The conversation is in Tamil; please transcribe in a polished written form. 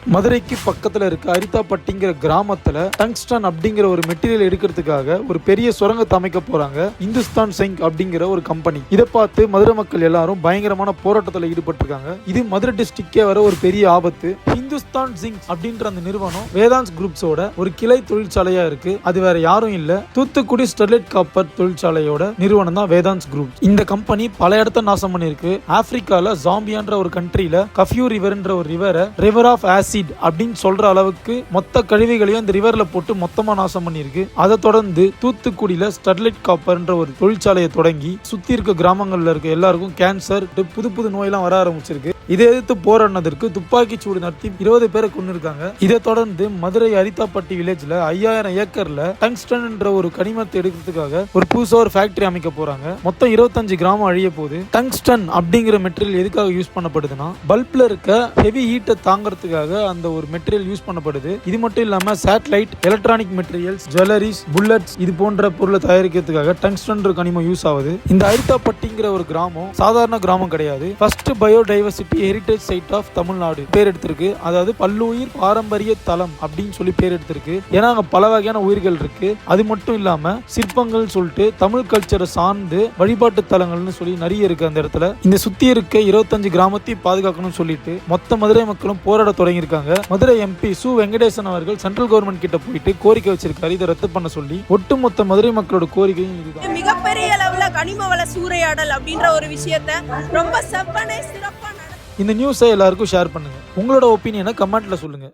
மதுரைக்கு பக்கத்துல இருக்க அரித்தாப்பட்டிங்கிற கிராமத்துல டங்ஸ்டன் அப்படிங்கிற ஒரு மெட்டீரியல் எடுக்கிறதுக்காக ஒரு பெரிய சுரங்கத்தை அமைக்க போறாங்க. இந்துஸ்தான் சிங்க் அப்படிங்கிற ஒரு கம்பெனி. இதை பார்த்து மதுரை மக்கள் எல்லாரும் பயங்கரமான போராட்டத்தில் ஈடுபட்டிருக்காங்க. இது மதுரை டிஸ்ட்ரிக்டே வர ஒரு பெரிய ஆபத்து. இந்துஸ்தான் சிங்க் அப்படின்ற அந்த நிறுவனம் வேதாந்த் குரூப்ஸோட ஒரு கிளை தொழிற்சாலையா இருக்கு. அது வேற யாரும் இல்ல, தூத்துக்குடி ஸ்டெர்லைட் காப்பர் தொழிற்சாலையோட நிறுவனம் தான் வேதாந்த் குரூப். இந்த கம்பெனி பல இடத்த நாசம் பண்ணிருக்கு. ஆப்பிரிக்கால ஜாம்பியான்ற ஒரு கண்ட்ரியில கஃபியூ ரிவர்ன்ற ஒரு ரிவர் ஆஃப் ஆசிட் அப்படின்னு சொல்ற அளவுக்கு மொத்த கழிவுகளையும் இந்த ரிவர்ல போட்டு மொத்தமா நாசம் பண்ணிருக்கு. அதை தொடர்ந்து தூத்துக்குடியில ஸ்டெர்லைட் காப்பர்ன்ற ஒரு தொழிற்சாலையை தொடங்கி சுத்தி இருக்க கிராமங்கள்ல இருக்க எல்லாருக்கும் கேன்சர், புது நோயெல்லாம் வர ஆரம்பிச்சிருக்கு. இதை எதிர்த்து போராடினதற்கு துப்பாக்கி சூடு நடத்தி 20 பேரை கொண்டு இருக்காங்க. இதை தொடர்ந்து மதுரை அரித்தாப்பட்டி வில்லேஜ்ல 5000 ஏக்கர்ல டங்ஸ்டன் என்ற ஒரு கனிமத்தை எடுக்கிறதுக்காக ஒரு புதுசா ஒரு ஃபேக்டரி அமைக்க போறாங்க. மொத்தம் 25 கிராமம் அழிய போகுது. டங்ஸ்டன் அப்படிங்கிற மெட்டீரியல் எதுக்காக யூஸ் பண்ணப்படுதுன்னா, பல்ப்ல இருக்க ஹெவி ஹீட்டை தாங்கிறதுக்காக அந்த ஒரு மெட்டீரியல் யூஸ் பண்ணப்படுது. இது மட்டும் இல்லாம satellite, electronic materials, jewelleries, bullets இது போன்ற பொருளை தயாரிக்கிறதுக்காக டங்ஸ்டன் கனிமம் யூஸ் ஆகுது. இந்த அரித்தாப்பட்டிங்கிற ஒரு கிராமம் சாதாரண கிராமம் கிடையாது. First biodiversity heritage site of Tamil Nadu பேர் எடுத்திருக்கு. அதாவது பல்லுயிர் பாரம்பரிய தலம் அப்படின்னு சொல்லி பேர் எடுத்திருக்கு. ஏன்னா அங்க பல வகையான உயிர்கள் இருக்கு. அது மட்டும் இல்லாம சிற்பங்கள் சொல்லிட்டு தமிழ் கல்ச்சரை சார்ந்து வழிபாட்டு தலங்கள்னு சொல்லி நிறைய இருக்கு அந்த இடத்துல. இந்த சுத்தி இருக்க 25 கிராமத்தையும் பாதுகாக்கணும்னு சொல்லிட்டு மொத்த மதுரை மக்களும் போராட தொடங்கி இருக்காங்க. மதுரை எம்பி சு வெங்கடேசன் அவர்கள் சென்ட்ரல் கவர்மெண்ட் கிட்ட போயிட்டு கோரிக்கை வச்சிருக்காரு இதை ரத்து பண்ண சொல்லி. ஒட்டுமொத்த மதுரை மக்களோட கோரிக்கையும் இதுதான். மிகப்பெரிய அளவுல கனிம வள சூறையாடல் அப்படின்ற ஒரு விஷயத்தை ரொம்ப சிறப்பா இந்த நியூஸை எல்லாருக்கும் ஷேர் பண்ணுங்க. உங்களோட ஒப்பீனியனை கமெண்ட்ல சொல்லுங்க.